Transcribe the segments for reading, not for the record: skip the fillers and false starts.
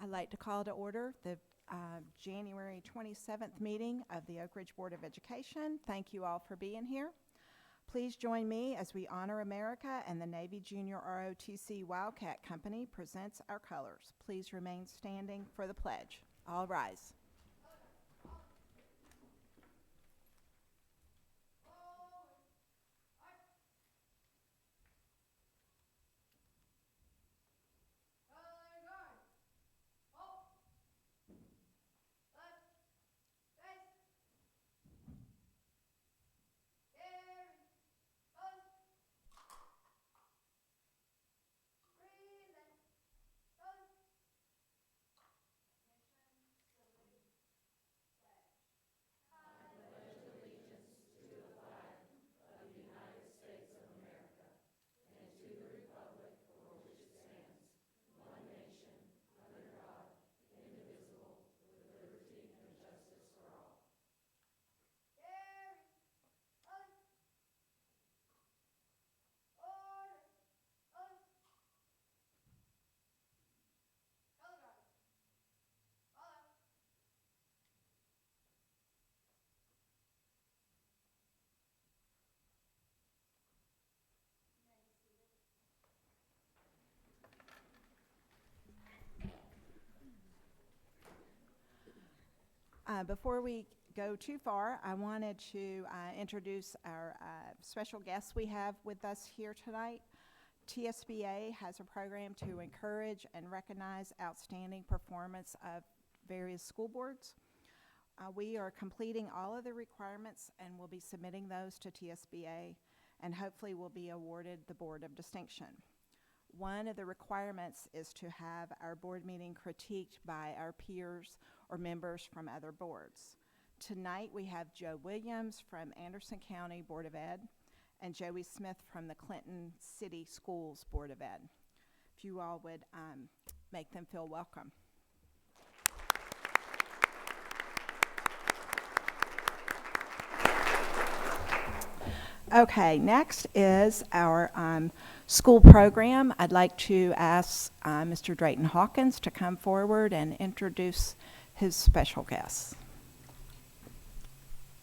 I'd like to call to order the January 27th meeting of the Oak Ridge Board of Education. Thank you all for being here. Please join me as we honor America and the Navy Junior ROTC Wildcat Company presents our colors. Please remain standing for the pledge. All rise. Before we go too far, I wanted to introduce our special guests we have with us here tonight. TSBA has a program to encourage and recognize outstanding performance of various school boards. We are completing all of the requirements and will be submitting those to TSBA, and hopefully will be awarded the Board of Distinction. One of the requirements is to have our board meeting critiqued by our peers or members from other boards. Tonight we have Joe Williams from Anderson County Board of Ed and Joey Smith from the Clinton City Schools Board of Ed. If you all would make them feel welcome. Okay, next is our school program. I'd like to ask Mr. Drayton Hawkins to come forward and introduce his special guests.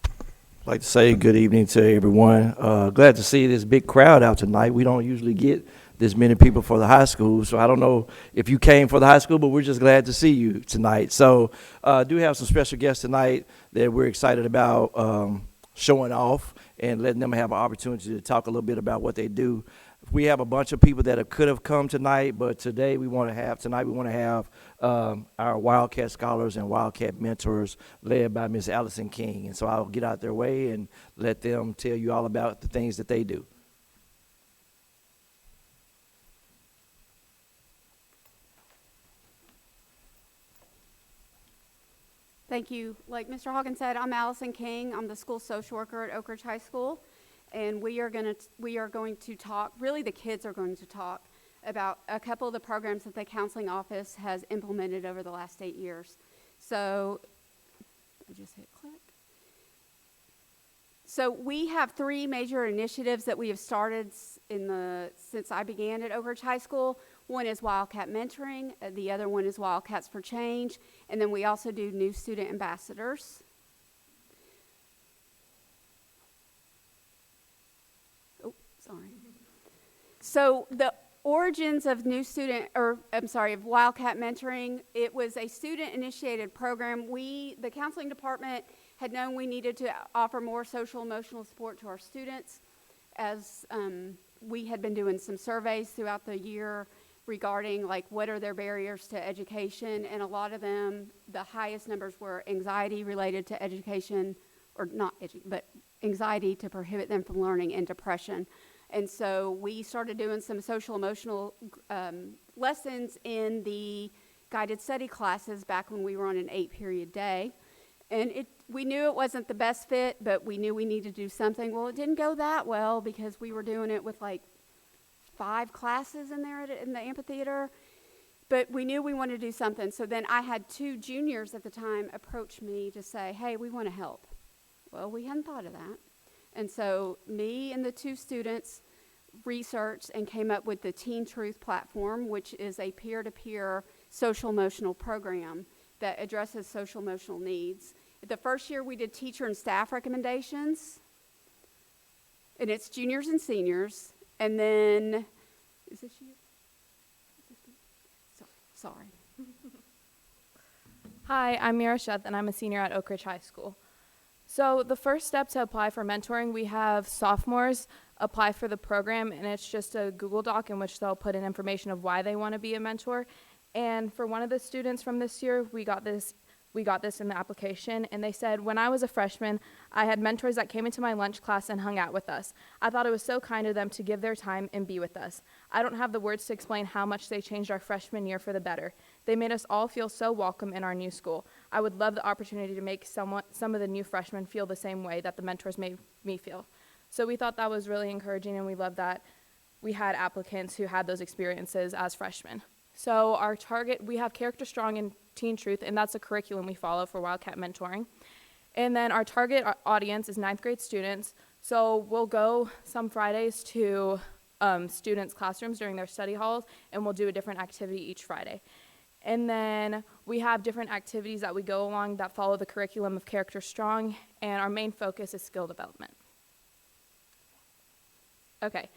I'd like to say good evening to everyone. Glad to see this big crowd out tonight. We don't usually get this many people for the high school, so I don't know if you came for the high school, but we're just glad to see you tonight. So do have some special guests tonight that we're excited about showing off and letting them have an opportunity to talk a little bit about what they do. We have a bunch of people that could have come tonight, but tonight we want to have our Wildcat Scholars and Wildcat Mentors led by Ms. Allison King. And so I'll get out their way and let them tell you all about the things that they do. Thank you. Like Mr. Hawkins said, I'm Allison King. I'm the school social worker at Oak Ridge High School, and we are going to talk. Really, the kids are going to talk about a couple of the programs that the counseling office has implemented over the last 8 years. So, I just hit click. So we have 3 major initiatives that we have started since I began at Oak Ridge High School. One is Wildcat Mentoring, the other one is Wildcats for Change, and then we also do new student ambassadors. Oh, sorry. So the origins of of Wildcat Mentoring, it was a student-initiated program. The counseling department had known we needed to offer more social emotional support to our students, as we had been doing some surveys throughout the year regarding like what are their barriers to education, and a lot of them, the highest numbers were anxiety related to education, or but anxiety to prohibit them from learning, and depression. And so we started doing some social emotional lessons in the guided study classes back when we were on an 8-period day. And we knew it wasn't the best fit, but we knew we needed to do something. Well, it didn't go that well because we were doing it with like 5 classes in there in the amphitheater, but we knew we wanted to do something. So then I had 2 juniors at the time approach me to say, hey, we want to help. Well, we hadn't thought of that. And so me and the 2 students researched and came up with the Teen Truth platform, which is a peer-to-peer social emotional program that addresses social emotional needs. The first year we did teacher and staff recommendations, and it's juniors and seniors. And then, is this you? Sorry. Hi, I'm Mira Sheth, and I'm a senior at Oak Ridge High School. So the first step to apply for mentoring, we have sophomores apply for the program, and it's just a Google Doc in which they'll put in information of why they want to be a mentor. And for one of the students from this year, we got this in the application, and they said, when I was a freshman, I had mentors that came into my lunch class and hung out with us. I thought it was so kind of them to give their time and be with us. I don't have the words to explain how much they changed our freshman year for the better. They made us all feel so welcome in our new school. I would love the opportunity to make some of the new freshmen feel the same way that the mentors made me feel. So we thought that was really encouraging, and we loved that we had applicants who had those experiences as freshmen. So our target, we have Character Strong and Teen Truth, and that's a curriculum we follow for Wildcat Mentoring. And then our target audience is 9th grade students. So we'll go some Fridays to students' classrooms during their study halls, and we'll do a different activity each Friday. And then we have different activities that we go along that follow the curriculum of Character Strong, and our main focus is skill development. Okay,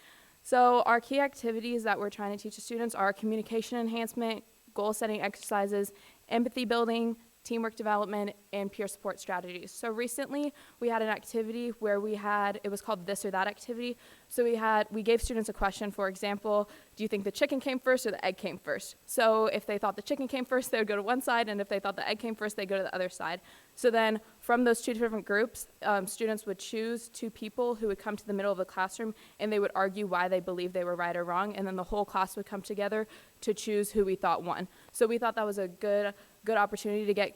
so our key activities that we're trying to teach the students are communication enhancement, goal setting exercises, empathy building, teamwork development, and peer support strategies. So recently we had an activity where it was called this or that activity. So we gave students a question, for example, do you think the chicken came first or the egg came first? So if they thought the chicken came first, they would go to one side, and if they thought the egg came first, they'd go to the other side. So then from those two different groups, students would choose two people who would come to the middle of the classroom, and they would argue why they believed they were right or wrong, and then the whole class would come together to choose who we thought won. So we thought that was a good opportunity to get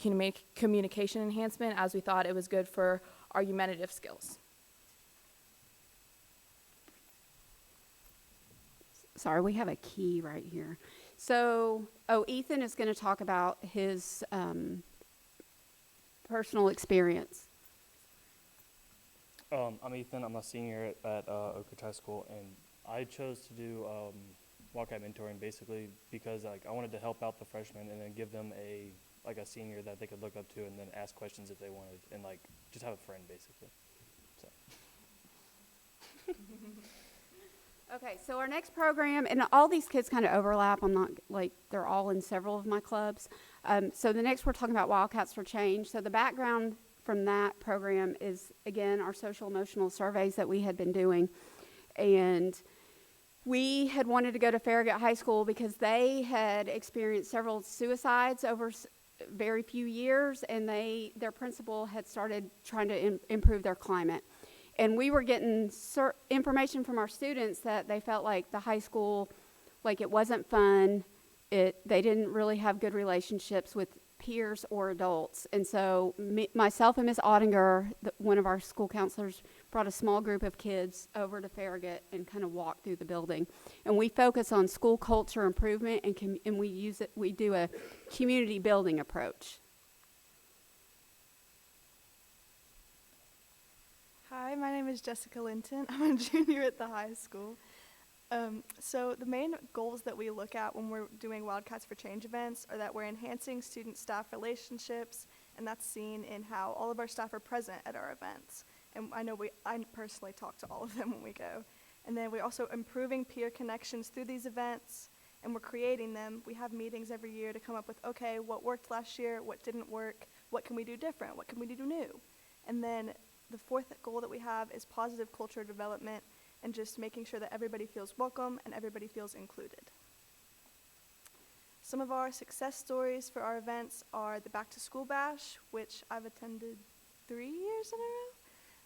communication enhancement, as we thought it was good for argumentative skills. Sorry, we have a key right here. So, Ethan is going to talk about his personal experience. I'm Ethan. I'm a senior at Oak Ridge High School, and I chose to do Wildcat Mentoring basically because I wanted to help out the freshmen and then give them a senior that they could look up to and then ask questions if they wanted, and just have a friend basically. So. Okay, so our next program, and all these kids kind of overlap. I'm not they're all in several of my clubs. So the next we're talking about Wildcats for Change. So the background from that program is, again, our social emotional surveys that we had been doing. And we had wanted to go to Farragut High School because they had experienced several suicides over very few years, and their principal had started trying to improve their climate. And we were getting information from our students that they felt like the high school, it wasn't fun. They didn't really have good relationships with peers or adults. And so myself and Ms. Ottinger, one of our school counselors, brought a small group of kids over to Farragut and kind of walked through the building. And we focus on school culture improvement, and we do a community building approach. Hi, my name is Jessica Linton. I'm a junior at the high school. So the main goals that we look at when we're doing Wildcats for Change events are that we're enhancing student-staff relationships, and that's seen in how all of our staff are present at our events. And I personally talk to all of them when we go. And then we're also improving peer connections through these events, and we're creating them. We have meetings every year to come up with, okay, what worked last year, what didn't work, what can we do different, what can we do new? And then the fourth goal that we have is positive culture development, and just making sure that everybody feels welcome and everybody feels included. Some of our success stories for our events are the Back to School Bash, which I've attended 3 years in a row.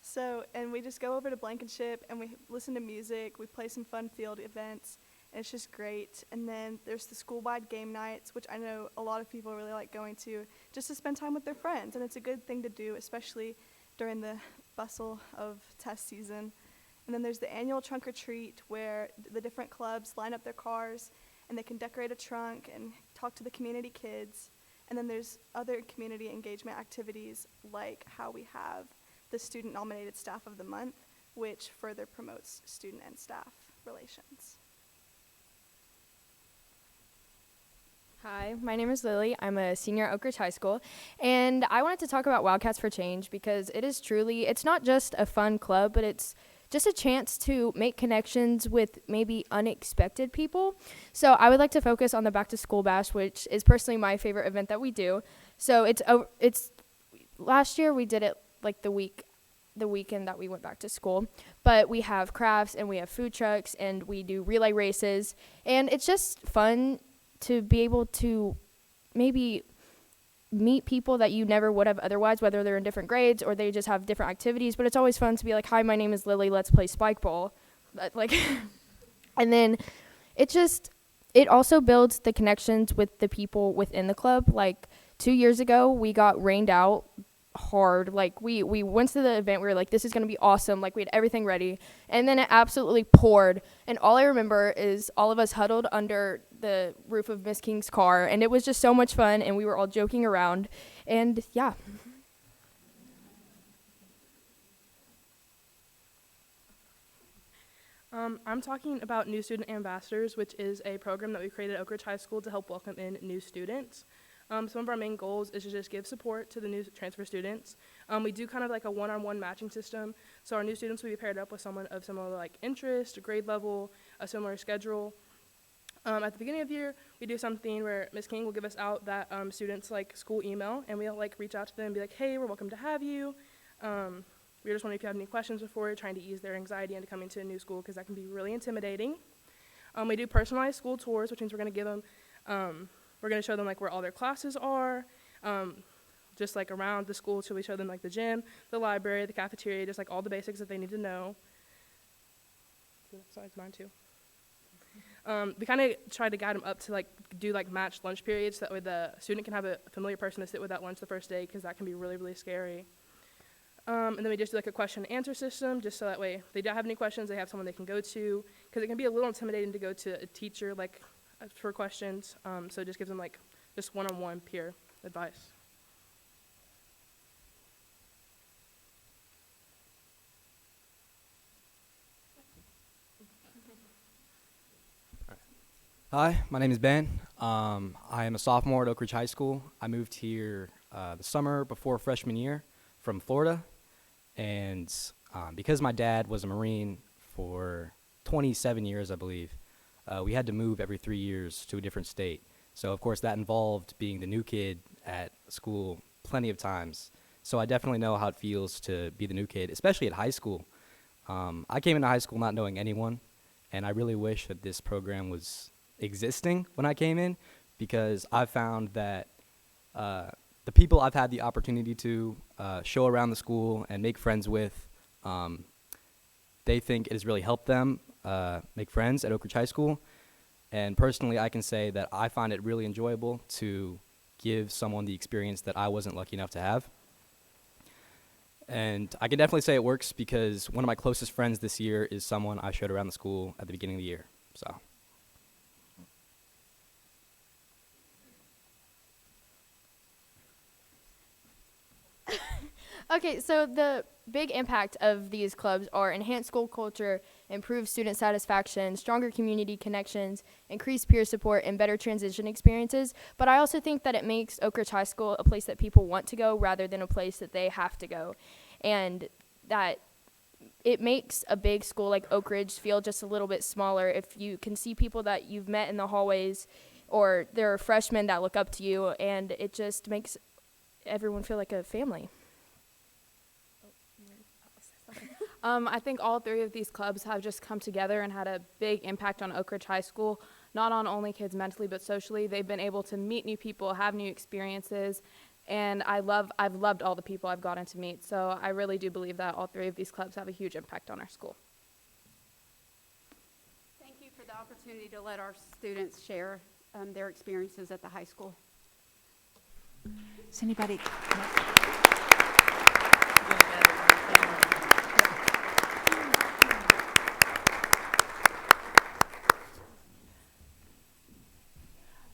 So, and we just go over to Blankenship and we listen to music, we play some fun field events, and it's just great. And then there's the school-wide game nights, which I know a lot of people really like going to just to spend time with their friends, and it's a good thing to do, especially during the bustle of test season. And then there's the annual trunk or treat where the different clubs line up their cars and they can decorate a trunk and talk to the community kids. And then there's other community engagement activities like how we have the student nominated staff of the month, which further promotes student and staff relations. Hi, my name is Lily. I'm a senior at Oak Ridge High School, and I wanted to talk about Wildcats for Change because it is truly, it's not just a fun club, but it's just a chance to make connections with maybe unexpected people. So I would like to focus on the Back to School Bash, which is personally my favorite event that we do. So it's last year we did it like the weekend that we went back to school, but we have crafts and we have food trucks and we do relay races, and it's just fun to be able to maybe meet people that you never would have otherwise, whether they're in different grades or they just have different activities. But it's always fun to be like, hi, my name is Lily, let's play spike ball. Like, and then it also builds the connections with the people within the club. Like 2 years ago, we got rained out hard. Like we went to the event, we were like, this is going to be awesome. Like we had everything ready. And then it absolutely poured. And all I remember is all of us huddled under the roof of Miss King's car. And it was just so much fun. And we were all joking around. And yeah. I'm talking about New Student Ambassadors, which is a program that we created at Oak Ridge High School to help welcome in new students. Some of our main goals is to just give support to the new transfer students. We do kind of like a one-on-one matching system. So our new students will be paired up with someone of similar like interest, grade level, a similar schedule. At the beginning of the year, we do something where Ms. King will give us out that students like school email, and we'll like reach out to them and be like, hey, we're welcome to have you. We just wondering if you have any questions before trying to ease their anxiety into coming to a new school, because that can be really intimidating. We do personalized school tours, which means we're going to give them we're going to show them like where all their classes are, just like around the school. So we show them like the gym, the library, the cafeteria, just like all the basics that they need to know. Besides mine too. We kind of try to guide them up to like do like matched lunch periods, so that way the student can have a familiar person to sit with at lunch the first day, because that can be really, really scary. And then we just do like a question and answer system, just so that way if they don't have any questions, they have someone they can go to, because it can be a little intimidating to go to a teacher like for questions, so it just gives them like just one-on-one peer advice. Hi, my name is Ben. I am a sophomore at Oak Ridge High School. I moved here the summer before freshman year from Florida, and because my dad was a Marine for 27 years, I believe, we had to move every 3 years to a different state. So, of course, that involved being the new kid at school plenty of times. So I definitely know how it feels to be the new kid, especially at high school. I came into high school not knowing anyone, and I really wish that this program was existing when I came in, because I found that the people I've had the opportunity to show around the school and make friends with, they think it has really helped them make friends at Oak Ridge High School. And personally, I can say that I find it really enjoyable to give someone the experience that I wasn't lucky enough to have. And I can definitely say it works, because one of my closest friends this year is someone I showed around the school at the beginning of the year. So. Okay, so the big impact of these clubs are enhanced school culture, improved student satisfaction, stronger community connections, increased peer support, and better transition experiences. But I also think that it makes Oak Ridge High School a place that people want to go rather than a place that they have to go. And that it makes a big school like Oak Ridge feel just a little bit smaller if you can see people that you've met in the hallways, or there are freshmen that look up to you, and it just makes everyone feel like a family. I think all three of these clubs have just come together and had a big impact on Oak Ridge High School, not on only kids mentally but socially. They've been able to meet new people, have new experiences, and I've loved all the people I've gotten to meet. So I really do believe that all three of these clubs have a huge impact on our school. Thank you for the opportunity to let our students share their experiences at the high school. Does anybody?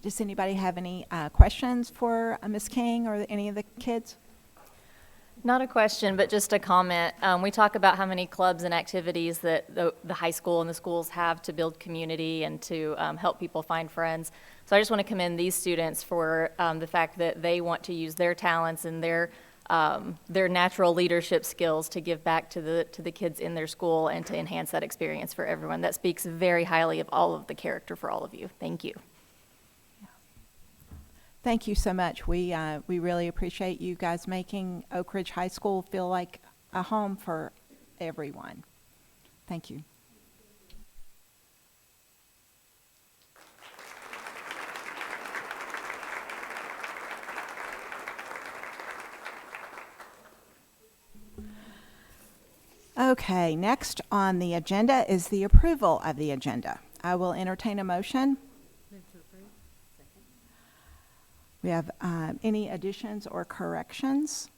Does anybody have any questions for Ms. King or any of the kids? Not a question, but just a comment. We talk about how many clubs and activities that the high school and the schools have to build community and to help people find friends. So I just want to commend these students for the fact that they want to use their talents and their natural leadership skills to give back to the kids in their school and to enhance that experience for everyone. That speaks very highly of all of the character for all of you. Thank you. Thank you so much. We really appreciate you guys making Oak Ridge High School feel like a home for everyone. Thank you. Okay, next on the agenda is the approval of the agenda. I will entertain a motion. We have any additions or corrections?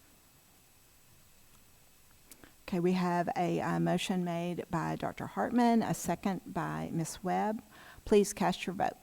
Okay, we have a motion made by Dr. Hartman, a second by Ms. Webb. Please cast your vote.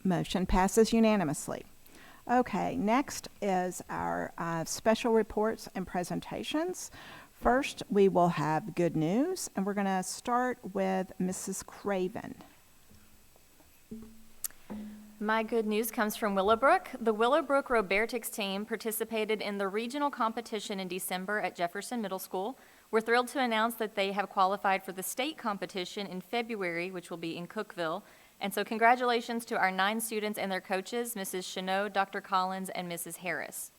Motion passes unanimously. Okay, next is our special reports and presentations. First, we will have good news, and we're going to start with Mrs. Craven. My good news comes from Willowbrook. The Willowbrook Robertics team participated in the regional competition in December at Jefferson Middle School. We're thrilled to announce that they have qualified for the state competition in February, which will be in Cookeville. And so congratulations to our 9 students and their coaches, Mrs. Chanot, Dr. Collins, and Mrs. Harris.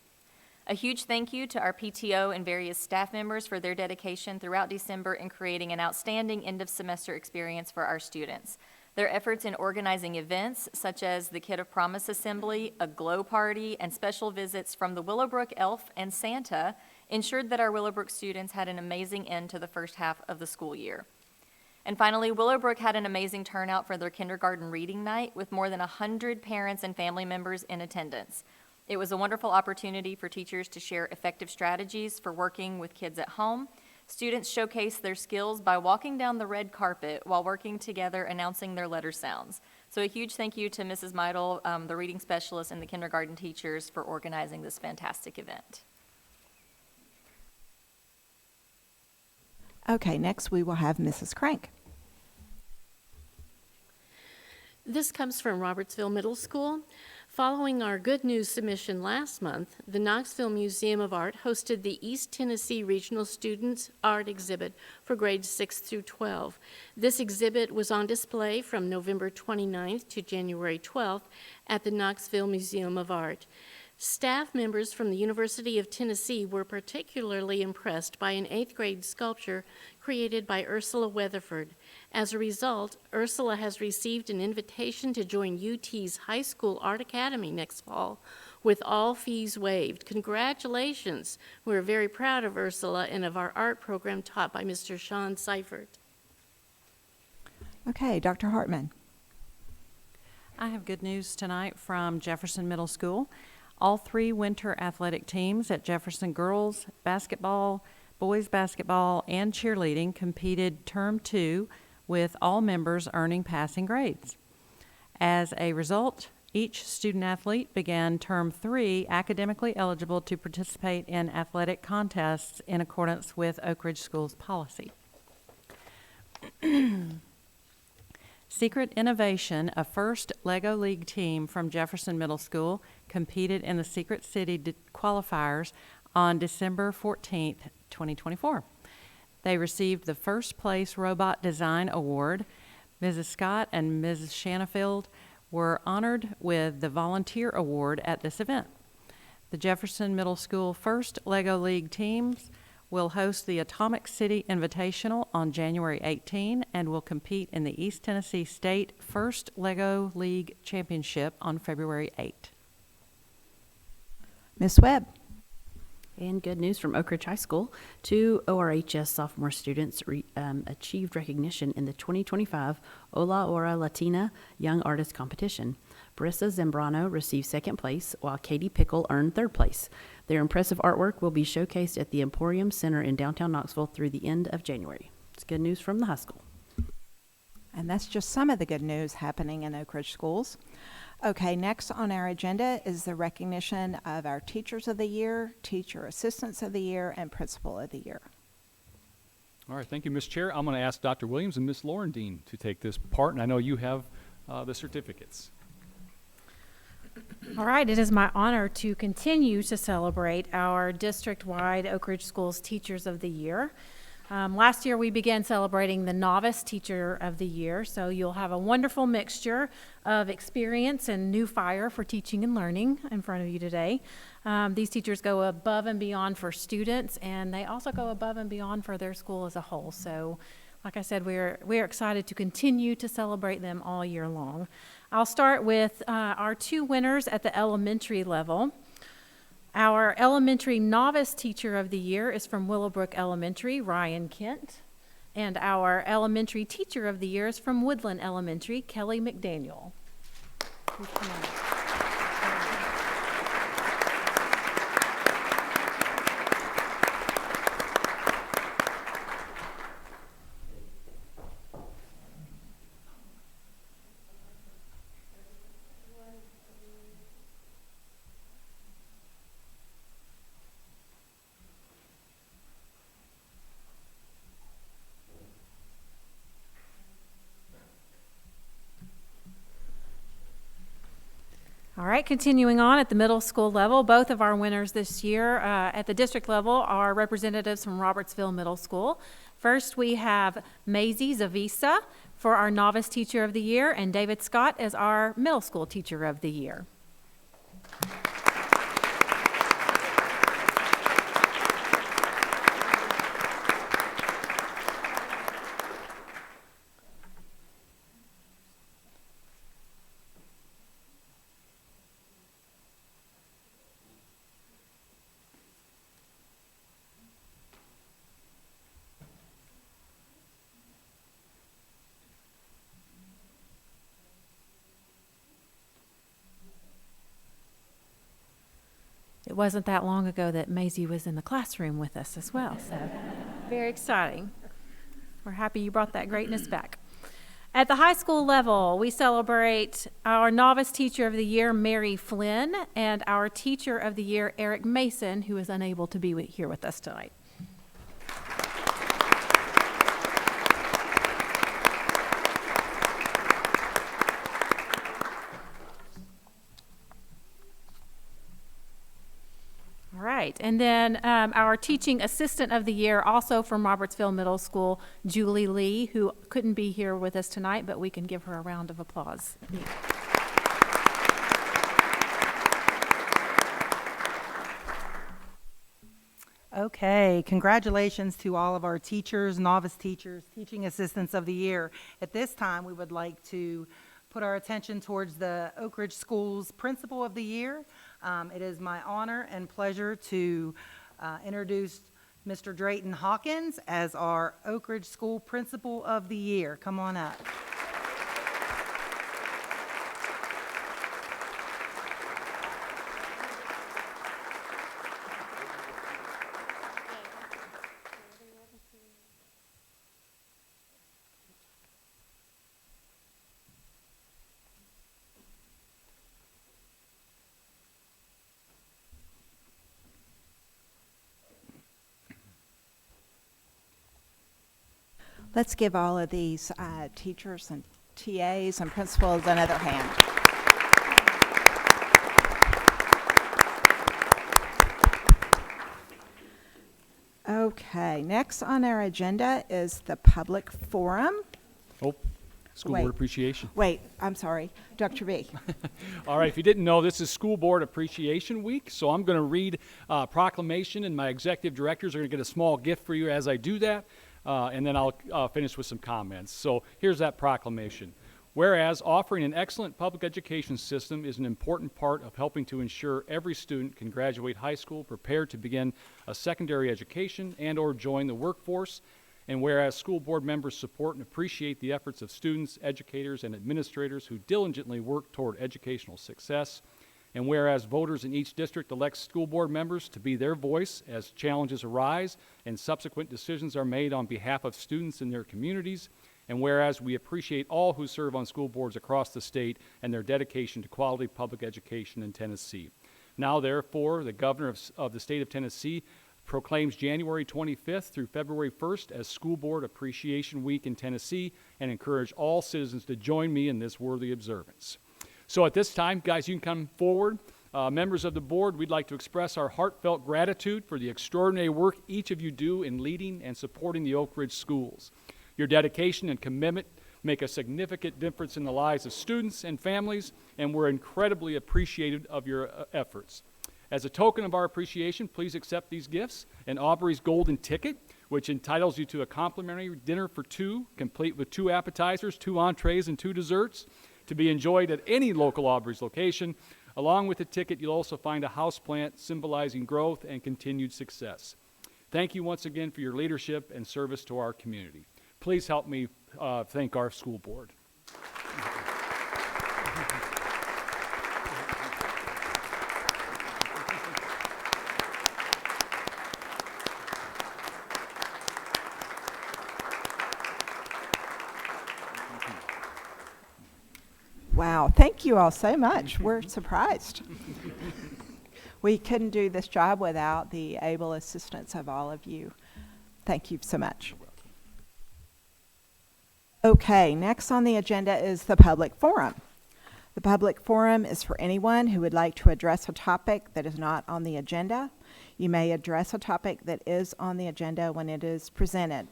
A huge thank you to our PTO and various staff members for their dedication throughout December in creating an outstanding end-of-semester experience for our students. Their efforts in organizing events, such as the Kid of Promise Assembly, a glow party, and special visits from the Willowbrook Elf and Santa, ensured that our Willowbrook students had an amazing end to the first half of the school year. And finally, Willowbrook had an amazing turnout for their kindergarten reading night with more than 100 parents and family members in attendance. It was a wonderful opportunity for teachers to share effective strategies for working with kids at home. Students showcased their skills by walking down the red carpet while working together announcing their letter sounds. So a huge thank you to Mrs. Meidel, the reading specialist, and the kindergarten teachers for organizing this fantastic event. Okay, next we will have Mrs. Crank. This comes from Robertsville Middle School. Following our good news submission last month, the Knoxville Museum of Art hosted the East Tennessee Regional Students Art Exhibit for grades 6 through 12. This exhibit was on display from November 29th to January 12th at the Knoxville Museum of Art. Staff members from the University of Tennessee were particularly impressed by an 8th grade sculpture created by Ursula Weatherford. As a result, Ursula has received an invitation to join UT's High School Art Academy next fall with all fees waived. Congratulations. We're very proud of Ursula and of our art program taught by Mr. Sean Seifert. Okay, Dr. Hartman. I have good news tonight from Jefferson Middle School. All 3 winter athletic teams at Jefferson girls basketball, boys basketball, and cheerleading competed term 2 with all members earning passing grades. As a result, each student athlete began term 3 academically eligible to participate in athletic contests in accordance with Oak Ridge School's policy. Secret Innovation, a first LEGO League team from Jefferson Middle School, competed in the Secret City qualifiers on December 14th, 2024. They received the First Place Robot Design Award. Mrs. Scott and Mrs. Shanafield were honored with the Volunteer Award at this event. The Jefferson Middle School First LEGO League teams will host the Atomic City Invitational on January 18 and will compete in the East Tennessee State First LEGO League Championship on February 8. Ms. Webb. And good news from Oak Ridge High School. 2 ORHS sophomore students achieved recognition in the 2025 Ola Ora Latina Young Artist Competition. Brissa Zambrano received second place, while Katie Pickle earned third place. Their impressive artwork will be showcased at the Emporium Center in downtown Knoxville through the end of January. It's good news from the high school. And that's just some of the good news happening in Oak Ridge schools. Okay, next on our agenda is the recognition of our Teachers of the Year, Teacher Assistants of the Year, and Principal of the Year. All right, thank you, Ms. Chair. I'm going to ask Dr. Williams and Ms. Laurendine to take this part, and I know you have the certificates. All right, it is my honor to continue to celebrate our district-wide Oak Ridge Schools Teachers of the Year. Last year, we began celebrating the Novice Teacher of the Year, so you'll have a wonderful mixture of experience and new fire for teaching and learning in front of you today. These teachers go above and beyond for students, and they also go above and beyond for their school as a whole. So, like I said, we're excited to continue to celebrate them all year long. I'll start with our 2 winners at the elementary level. Our elementary novice teacher of the year is from Willowbrook Elementary, Ryan Kent. And our elementary teacher of the year is from Woodland Elementary, Kelly McDaniel. Please come on. All right, continuing on at the middle school level, both of our winners this year at the district level are representatives from Robertsville Middle School. First, we have Maisie Zavisa for our novice teacher of the year, and David Scott as our middle school teacher of the year. It wasn't that long ago that Maisie was in the classroom with us as well, so very exciting. We're happy you brought that greatness back. At the high school level, we celebrate our novice teacher of the year, Mary Flynn, and our teacher of the year, Eric Mason, who is unable to be here with us tonight. All right, and then our teaching assistant of the year, also from Robertsville Middle School, Julie Lee, who couldn't be here with us tonight, but we can give her a round of applause. Okay, congratulations to all of our teachers, novice teachers, teaching assistants of the year. At this time, we would like to put our attention towards the Oak Ridge Schools Principal of the Year. It is my honor and pleasure to introduce Mr. Drayton Hawkins as our Oak Ridge School Principal of the Year. Come on up. Let's give all of these teachers and TAs and principals another hand. Okay, next on our agenda is the public forum. Oh, School Wait. Board Appreciation. Wait, I'm sorry, Dr. B. All right, if you didn't know, this is School Board Appreciation Week, so I'm going to read a proclamation, and my executive directors are going to get a small gift for you as I do that, and then I'll finish with some comments. So here's that proclamation. Whereas offering an excellent public education system is an important part of helping to ensure every student can graduate high school prepared to begin a secondary education and or join the workforce. And whereas school board members support and appreciate the efforts of students, educators, and administrators who diligently work toward educational success. And whereas voters in each district elect school board members to be their voice as challenges arise and subsequent decisions are made on behalf of students in their communities. And whereas we appreciate all who serve on school boards across the state and their dedication to quality public education in Tennessee. Now, therefore, the governor of the state of Tennessee proclaims January 25th through February 1st as School Board Appreciation Week in Tennessee and encourage all citizens to join me in this worthy observance. So at this time, guys, you can come forward. Members of the board, we'd like to express our heartfelt gratitude for the extraordinary work each of you do in leading and supporting the Oak Ridge schools. Your dedication and commitment make a significant difference in the lives of students and families, and we're incredibly appreciative of your efforts. As a token of our appreciation, please accept these gifts: an Aubrey's Golden Ticket, which entitles you to a complimentary dinner for two, complete with 2 appetizers, 2 entrees, and 2 desserts, to be enjoyed at any local Aubrey's location. Along with the ticket, you'll also find a houseplant symbolizing growth and continued success. Thank you once again for your leadership and service to our community. Please help me thank our school board. Wow, thank you all so much. We're surprised. We couldn't do this job without the able assistance of all of you. Thank you so much. Okay, next on the agenda is the public forum. The public forum is for anyone who would like to address a topic that is not on the agenda. You may address a topic that is on the agenda when it is presented.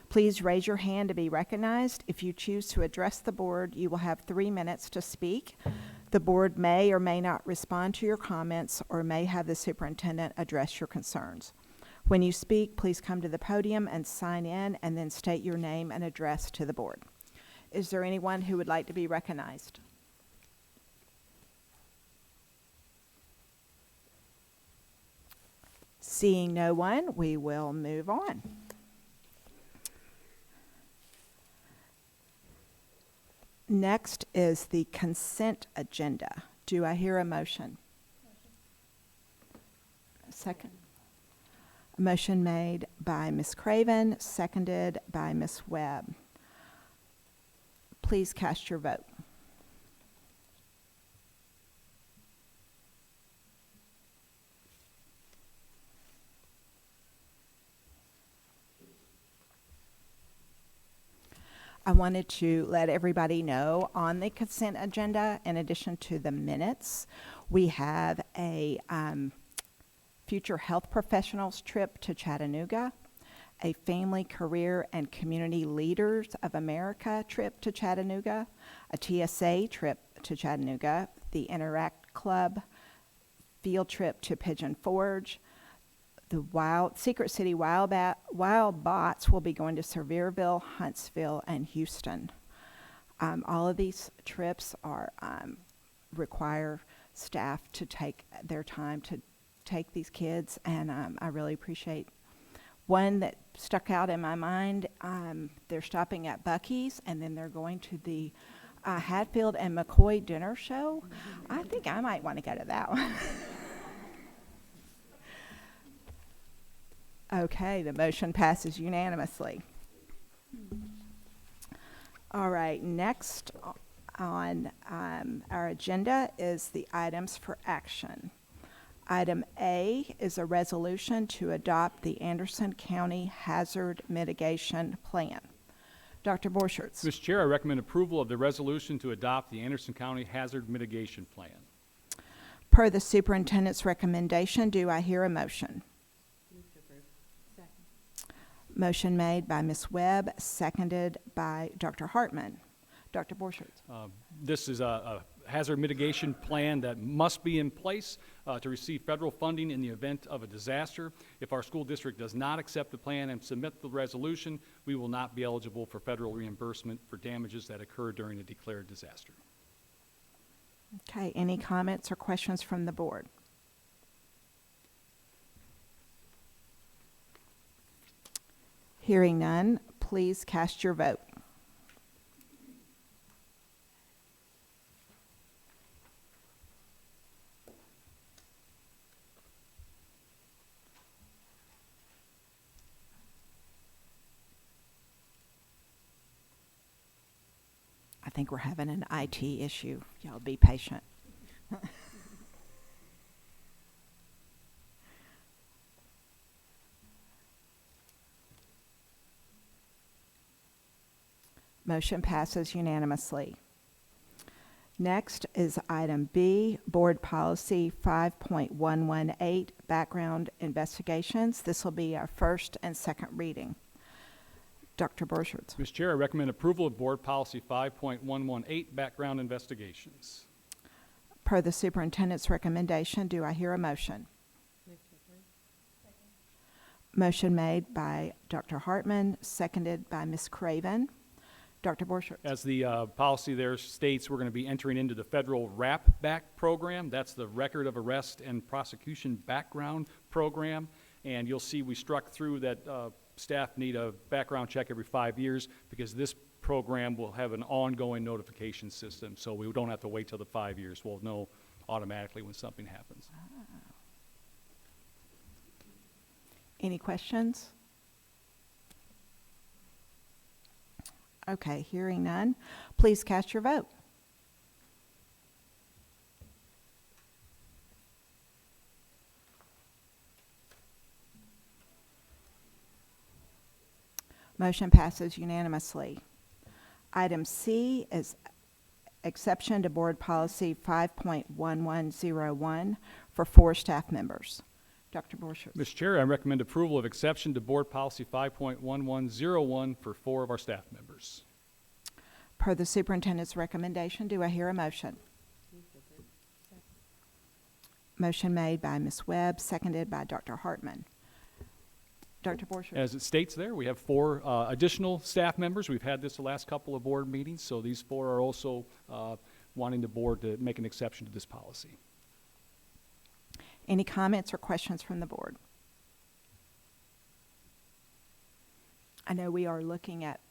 Please raise your hand to be recognized. If you choose to address the board, you will have 3 minutes to speak. The board may or may not respond to your comments or may have the superintendent address your concerns. When you speak, please come to the podium and sign in and then state your name and address to the board. Is there anyone who would like to be recognized? Seeing no one, we will move on. Next is the consent agenda. Do I hear a motion? A second. A motion made by Ms. Craven, seconded by Ms. Webb. Please cast your vote. I wanted to let everybody know on the consent agenda, in addition to the minutes, we have a future health professionals trip to Chattanooga, a Family, Career, and Community Leaders of America trip to Chattanooga, a TSA trip to Chattanooga, the Interact Club field trip to Pigeon Forge. The Secret City Wild Bots will be going to Sevierville, Huntsville, and Houston. All of these trips are require staff to take their time to take these kids, and I really appreciate one that stuck out in my mind. They're stopping at Buc-ee's, and then they're going to the Hatfield and McCoy dinner show. I think I might want to go to that one. Okay, the motion passes unanimously. All right, next on our agenda is the items for action. Item A is a resolution to adopt the Anderson County Hazard Mitigation Plan. Dr. Borchert. Mr. Chair, I recommend approval of the resolution to adopt the Anderson County Hazard Mitigation Plan. Per the superintendent's recommendation, do I hear a motion? Motion made by Ms. Webb, seconded by Dr. Hartman. Dr. Borchert. This is a hazard mitigation plan that must be in place to receive federal funding in the event of a disaster. If our school district does not accept the plan and submit the resolution, we will not be eligible for federal reimbursement for damages that occur during a declared disaster. Okay, any comments or questions from the board? Hearing none, please cast your vote. I think we're having an IT issue. Y'all be patient. Motion passes unanimously. Next is item B, Board Policy 5.118, Background Investigations. This will be our first and second reading. Dr. Borchert. Mr. Chair, I recommend approval of Board Policy 5.118, Background Investigations. Per the superintendent's recommendation, do I hear a motion? Motion made by Dr. Hartman, seconded by Ms. Craven. Dr. Borchert. As the policy there states, we're going to be entering into the federal RAP-BACK program. That's the Record of Arrest and Prosecution Background Program. And you'll see we struck through that staff need a background check every 5 years because this program will have an ongoing notification system. So we don't have to wait till the 5 years. We'll know automatically when something happens. Any questions? Okay, hearing none, please cast your vote. Motion passes unanimously. Item C is exception to Board Policy 5.1101 for 4 staff members. Dr. Borchert. Mr. Chair, I recommend approval of exception to Board Policy 5.1101 for 4 of our staff members. Per the superintendent's recommendation, do I hear a motion? Motion made by Ms. Webb, seconded by Dr. Hartman. Dr. Borchert. As it states there, we have 4 additional staff members. We've had this the last couple of board meetings, so these 4 are also wanting the board to make an exception to this policy. Any comments or questions from the board? I know we are looking at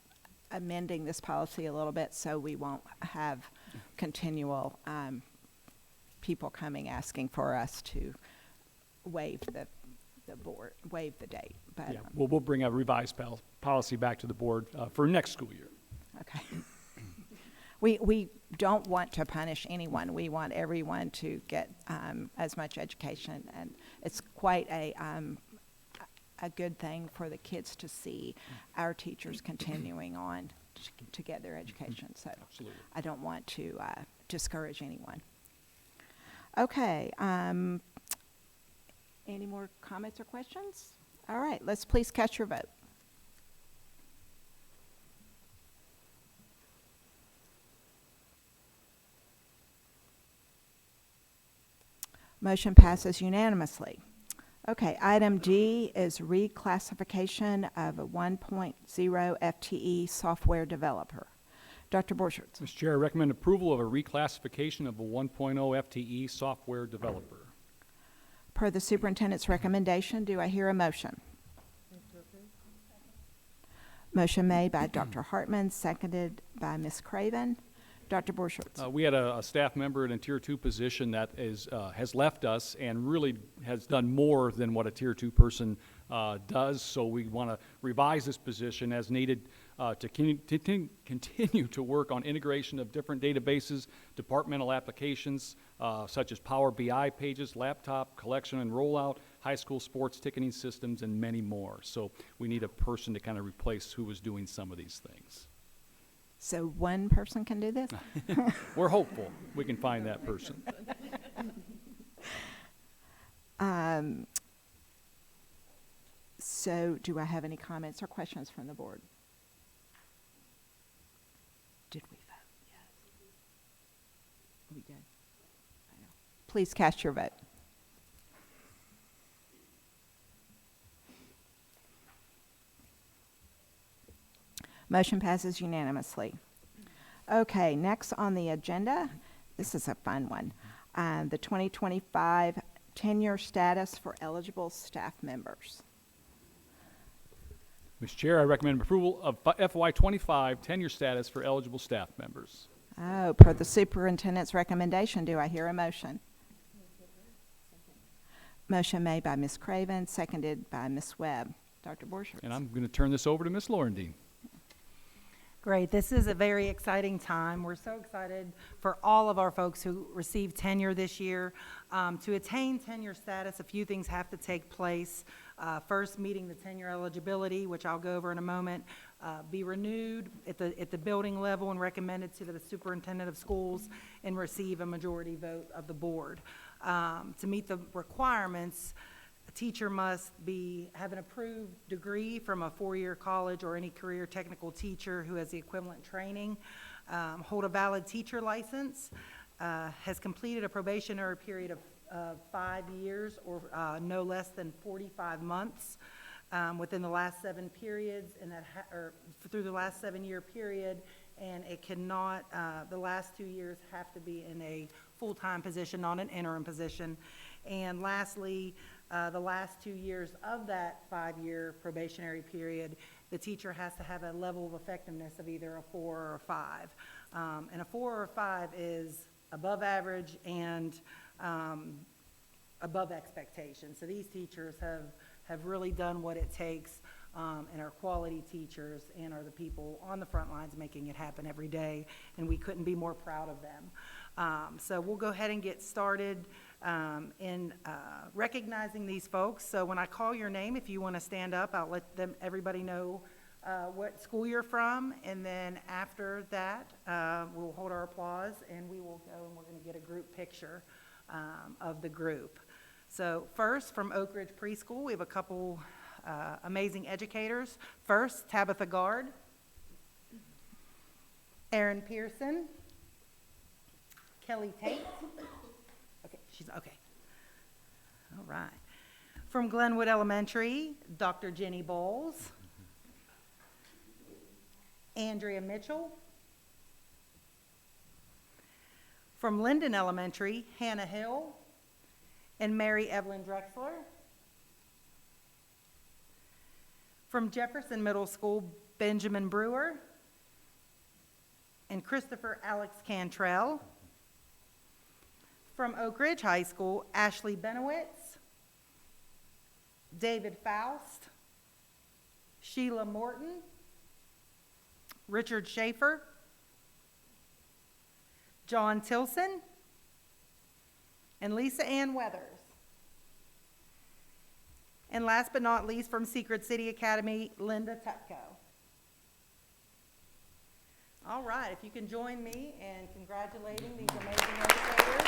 amending this policy a little bit so we won't have continual people coming asking for us to waive the date. But, Yeah, we'll bring a revised policy back to the board for next school year. Okay. We don't want to punish anyone. We want everyone to get as much education, and it's quite a good thing for the kids to see our teachers continuing on to get their education. So Absolutely. I don't want to discourage anyone. Okay. Any more comments or questions? All right, let's please cast your vote. Motion passes unanimously. Okay, item D is reclassification of a 1.0 FTE software developer. Dr. Borchert. Mr. Chair, I recommend approval of a reclassification of a 1.0 FTE software developer. Per the superintendent's recommendation, do I hear a motion? Motion made by Dr. Hartman, seconded by Ms. Craven. Dr. Borchert. We had a staff member in a Tier 2 position that has left us and really has done more than what a Tier 2 person does. So we want to revise this position as needed to continue to work on integration of different databases, departmental applications such as Power BI pages, laptop collection and rollout, high school sports ticketing systems, and many more. So we need a person to kind of replace who was doing some of these things. So one person can do this? We're hopeful we can find that person. So do I have any comments or questions from the board? Did we vote? Yes. We Please cast your vote. Motion passes unanimously. Okay, next on the agenda, this is a fun one. The 2025 tenure status for eligible staff members. Mr. Chair, I recommend approval of FY25 tenure status for eligible staff members. Oh, per the superintendent's recommendation, do I hear a motion? Motion made by Ms. Craven, seconded by Ms. Webb. Dr. Borchert. And I'm going to turn this over to Ms. Laurendine. Great. This is a very exciting time. We're so excited for all of our folks who received tenure this year. To attain tenure status, a few things have to take place. First, meeting the tenure eligibility, which I'll go over in a moment, be renewed at the building level and recommended to the superintendent of schools, and receive a majority vote of the board. To meet the requirements, a teacher must have an approved degree from a four-year college or any career technical teacher who has the equivalent training, hold a valid teacher license, has completed a probationary period of 5 years or no less than 45 months within the last 7 periods, and or through the last 7-year period, and it cannot, the last 2 years have to be in a full-time position, not an interim position. And lastly, the last 2 years of that 5-year probationary period, the teacher has to have a level of effectiveness of either a 4 or a 5. And a 4 or a 5 is above average and above expectation. So these teachers have really done what it takes, and are quality teachers and are the people on the front lines making it happen every day, and we couldn't be more proud of them. So we'll go ahead and get started in recognizing these folks. So when I call your name, if you want to stand up, I'll let everybody know what school you're from, and then after that, we'll hold our applause, and we will go and we're going to get a group picture of the group. So first, from Oak Ridge Preschool, we have a couple amazing educators. First, Tabitha Guard, Erin Pearson, Kelly Tate. Okay, she's okay. All right. From Glenwood Elementary, Dr. Jenny Bowles, Andrea Mitchell. From Linden Elementary, Hannah Hill and Mary Evelyn Drexler. From Jefferson Middle School, Benjamin Brewer and Christopher Alex Cantrell. From Oak Ridge High School, Ashley Benowitz, David Faust, Sheila Morton, Richard Schaefer, John Tilson, and Lisa Ann Weathers. And last but not least, from Secret City Academy, Linda Tutko. All right, if you can join me in congratulating these amazing educators.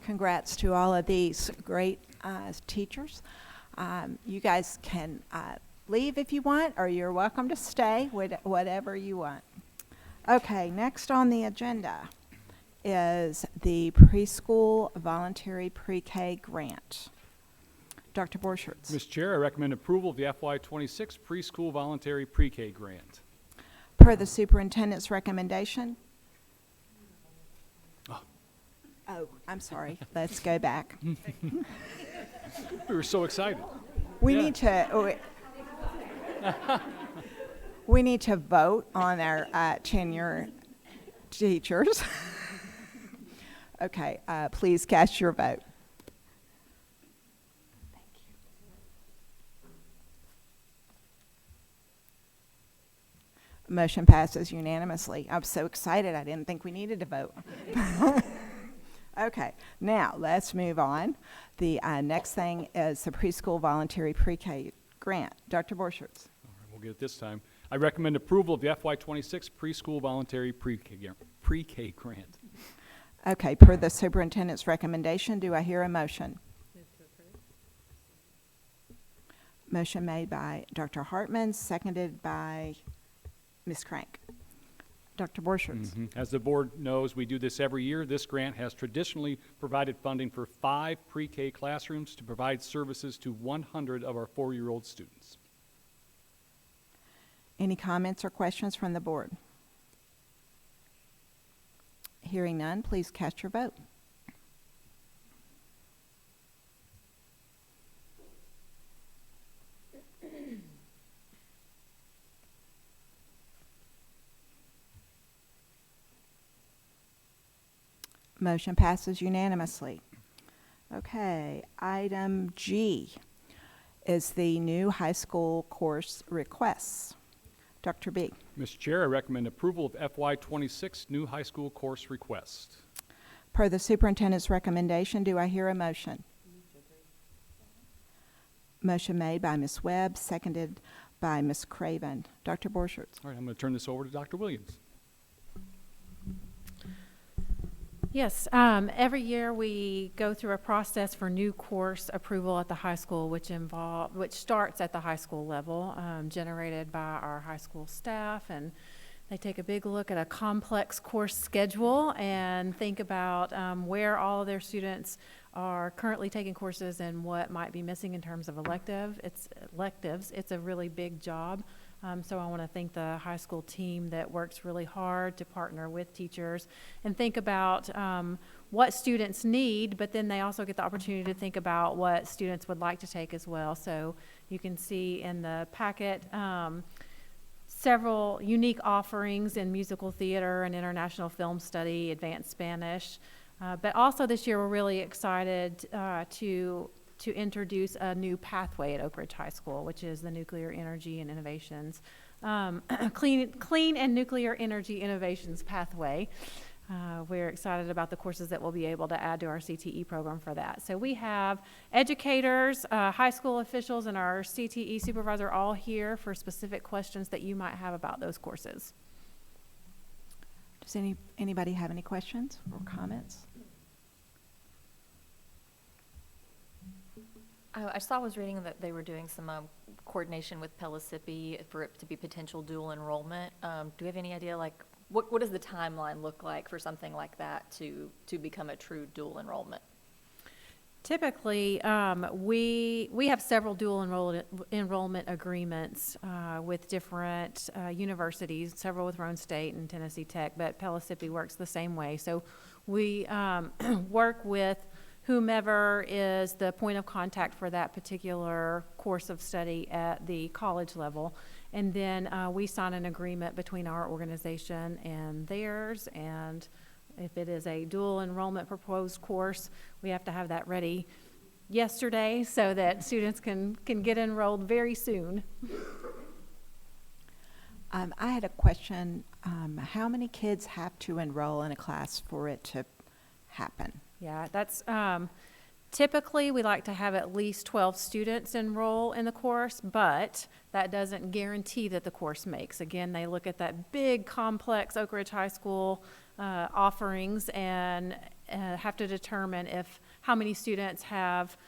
Congrats to all of these great teachers. You guys can leave if you want, or you're welcome to stay, whatever you want. Okay, next on the agenda is the preschool voluntary pre-K grant. Dr. Borchert. Mr. Chair, I recommend approval of the FY26 preschool voluntary pre-K grant. Per the superintendent's recommendation. Oh, I'm sorry. Let's go back. We were so excited. We need to. We need to vote on our tenure teachers. Okay, please cast your vote. Motion passes unanimously. I'm so excited, I didn't think we needed to vote. Okay, now let's move on. The next thing is the preschool voluntary pre-K grant. Dr. Borchert. All right, we'll get it this time. I recommend approval of the FY26 preschool voluntary pre-K grant. Okay, per the superintendent's recommendation, do I hear a motion? Motion made by Dr. Hartman, seconded by Ms. Crank. Dr. Borchert. As the board knows, we do this every year. This grant has traditionally provided funding for 5 pre-K classrooms to provide services to 100 of our 4-year-old students. Any comments or questions from the board? Hearing none, please cast your vote. Motion passes unanimously. Okay, item G is the new high school course requests. Dr. B. Mr. Chair, I recommend approval of FY26 new high school course request. Per the superintendent's recommendation, do I hear a motion? Motion made by Ms. Webb, seconded by Ms. Craven. Dr. Borchert. All right, I'm going to turn this over to Dr. Williams. Yes, every year we go through a process for new course approval at the high school, which starts at the high school level, generated by our high school staff, and they take a big look at a complex course schedule and think about where all of their students are currently taking courses and what might be missing in terms of electives. It's a really big job. So I want to thank the high school team that works really hard to partner with teachers and think about what students need, but then they also get the opportunity to think about what students would like to take as well. So you can see in the packet several unique offerings in musical theater and international film study, advanced Spanish. But also this year we're really excited to introduce a new pathway at Oak Ridge High School, which is the Nuclear Energy and Innovations, Clean and Nuclear Energy Innovations Pathway. We're excited about the courses that we'll be able to add to our CTE program for that. So we have educators, high school officials, and our CTE supervisor all here for specific questions that you might have about those courses. Does anybody have any questions or comments? I saw, I was reading that they were doing some coordination with Pellissippi for it to be potential dual enrollment. Do we have any idea, like, what does the timeline look like for something like that to become a true dual enrollment? Typically, we have several dual enrollment agreements with different universities, several with Roane State and Tennessee Tech, but Pellissippi works the same way. So we work with whomever is the point of contact for that particular course of study at the college level. And then we sign an agreement between our organization and theirs. And if it is a dual enrollment proposed course, we have to have that ready yesterday so that students can get enrolled very soon. I had a question. How many kids have to enroll in a class for it to happen? Yeah, that's typically we like to have at least 12 students enroll in the course, but that doesn't guarantee that the course makes. Again, they look at that big, complex Oak Ridge High School offerings and have to determine how many students have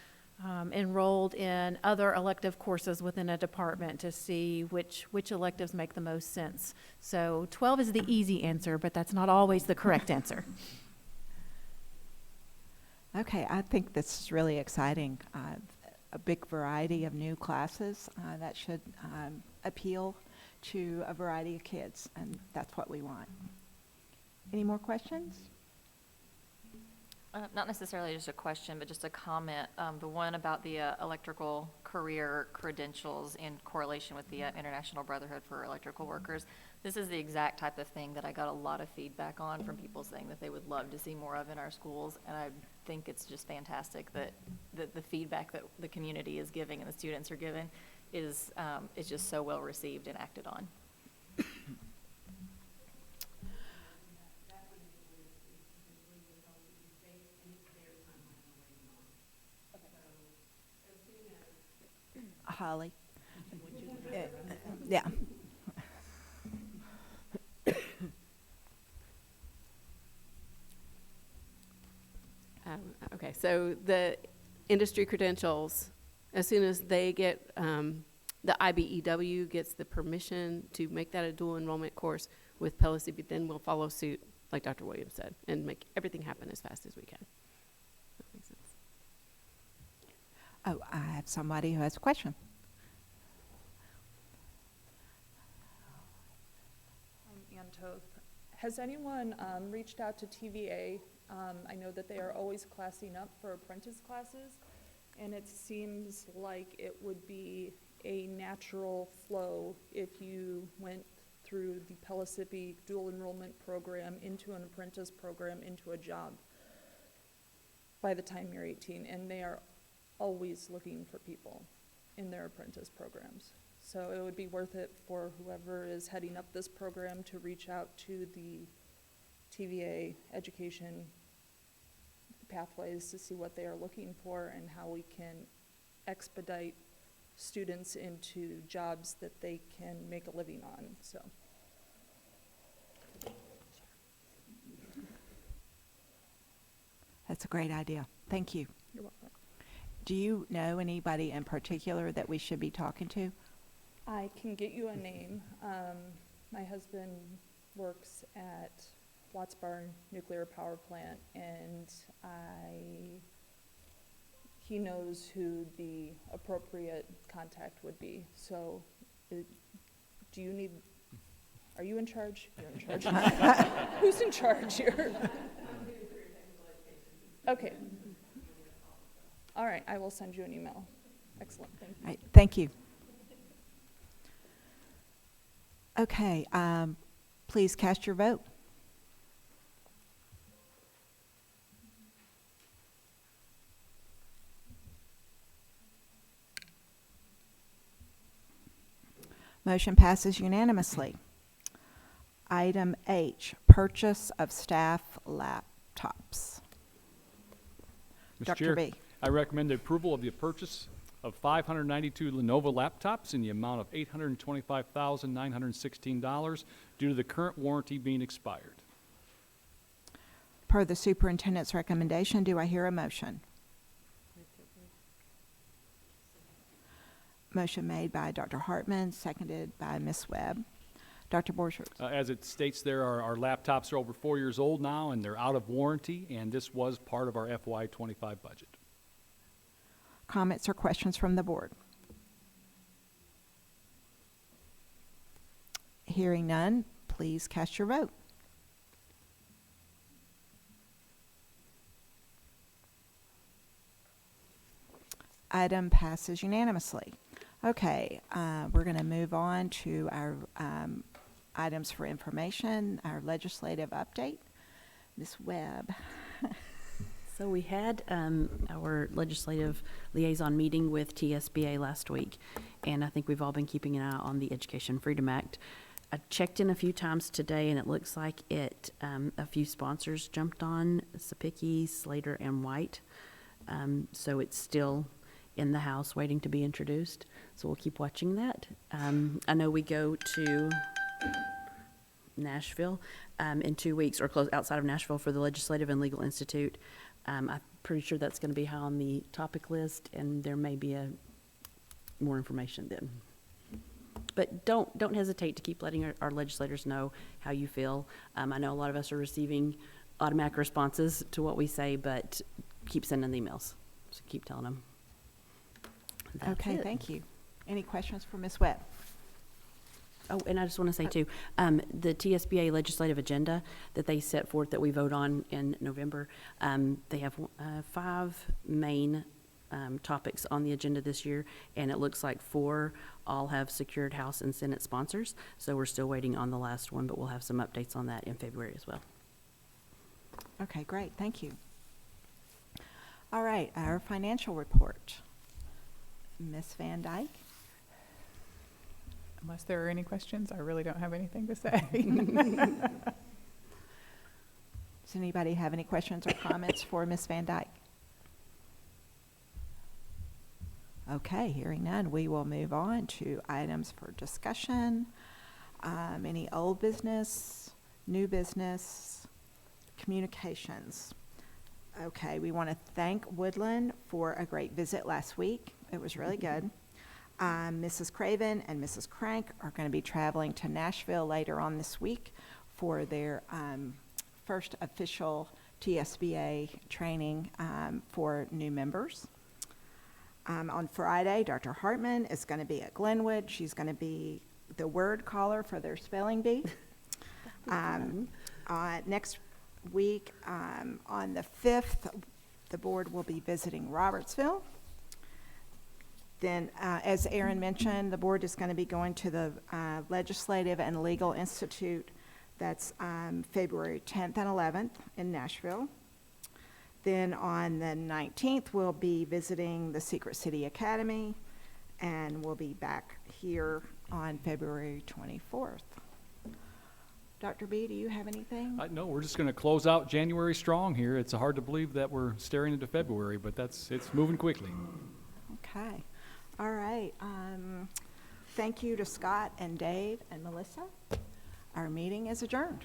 enrolled in other elective courses within a department to see which electives make the most sense. So 12 is the easy answer, but that's not always the correct answer. Okay, I think this is really exciting. A big variety of new classes that should appeal to a variety of kids, and that's what we want. Any more questions? Not necessarily just a question, but just a comment. The one about the electrical career credentials in correlation with the International Brotherhood for Electrical Workers. This is the exact type of thing that I got a lot of feedback on from people saying that they would love to see more of in our schools. And I think it's just fantastic that the feedback that the community is giving and the students are giving is just so well received and acted on. Holly. Yeah. Okay, so the industry credentials, as soon as they get, the IBEW gets the permission to make that a dual enrollment course with Pella CB, then we'll follow suit, like Dr. Williams said, and make everything happen as fast as we can. That makes sense. Oh, I have somebody who has a question. I'm Ann Toth. Has anyone reached out to TVA? I know that they are always classing up for apprentice classes, and it seems like it would be a natural flow if you went through the Pellissippi dual enrollment program into an apprentice program into a job by the time you're 18, and they are always looking for people in their apprentice programs. So it would be worth it for whoever is heading up this program to reach out to the TVA education pathways to see what they are looking for and how we can expedite students into jobs that they can make a living on. So. That's a great idea. Thank you. You're welcome. Do you know anybody in particular that we should be talking to? I can get you a name. My husband works at Watts Bar Nuclear Power Plant, and he knows who the appropriate contact would be. So, do you need? Are you in charge? You're in charge. Who's in charge here? Okay. All right, I will send you an email. Excellent, thank you. All right, thank you. Okay, please cast your vote. Motion passes unanimously. Item H, purchase of staff laptops. Mr. Dr. Chair, B. I recommend the approval of the purchase of 592 Lenovo laptops in the amount of $825,916 due to the current warranty being expired. Per the superintendent's recommendation, do I hear a motion? Motion made by Dr. Hartman, seconded by Ms. Webb. Dr. Borchert. As it states there, our laptops are over 4 years old now, and they're out of warranty, and this was part of our FY25 budget. Comments or questions from the board? Hearing none, please cast your vote. Item passes unanimously. Okay, we're going to move on to our items for information, our legislative update. Ms. Webb. So we had our legislative liaison meeting with TSBA last week, and I think we've all been keeping an eye on the Education Freedom Act. I checked in a few times today, and it looks like a few sponsors jumped on, Sapicki, Slater, and White. So it's still in the House waiting to be introduced, so we'll keep watching that. I know we go to Nashville in 2 weeks, or close outside of Nashville, for the Legislative and Legal Institute. I'm pretty sure that's going to be high on the topic list, and there may be more information then. But don't hesitate to keep letting our legislators know how you feel. I know a lot of us are receiving automatic responses to what we say, but keep sending the emails. So keep telling them. That's Okay, it. thank you. Any questions for Ms. Webb? Oh, and I just want to say too, the TSBA legislative agenda that they set forth that we vote on in November, they have 5 main topics on the agenda this year, and it looks like 4 all have secured House and Senate sponsors. So we're still waiting on the last one, but we'll have some updates on that in February as well. Okay, great, thank you. All right, our financial report. Ms. Van Dyke? Unless there are any questions, I really don't have anything to say. Does anybody have any questions or comments for Ms. Van Dyke? Okay, hearing none, we will move on to items for discussion. Any old business, new business, communications? Okay, we want to thank Woodland for a great visit last week. It was really good. Mrs. Craven and Mrs. Crank are going to be traveling to Nashville later on this week for their first official TSBA training for new members. On Friday, Dr. Hartman is going to be at Glenwood. She's going to be the word caller for their spelling bee. Next week, on the 5th, the board will be visiting Robertsville. Then, as Aaron mentioned, the board is going to be going to the Legislative and Legal Institute. That's February 10th and 11th in Nashville. Then on the 19th, we'll be visiting the Secret City Academy, and we'll be back here on February 24th. Dr. B, do you have anything? No, we're just going to close out January strong here. It's hard to believe that we're staring into February, but it's moving quickly. Okay. All right. Thank you to Scott and Dave and Melissa. Our meeting is adjourned.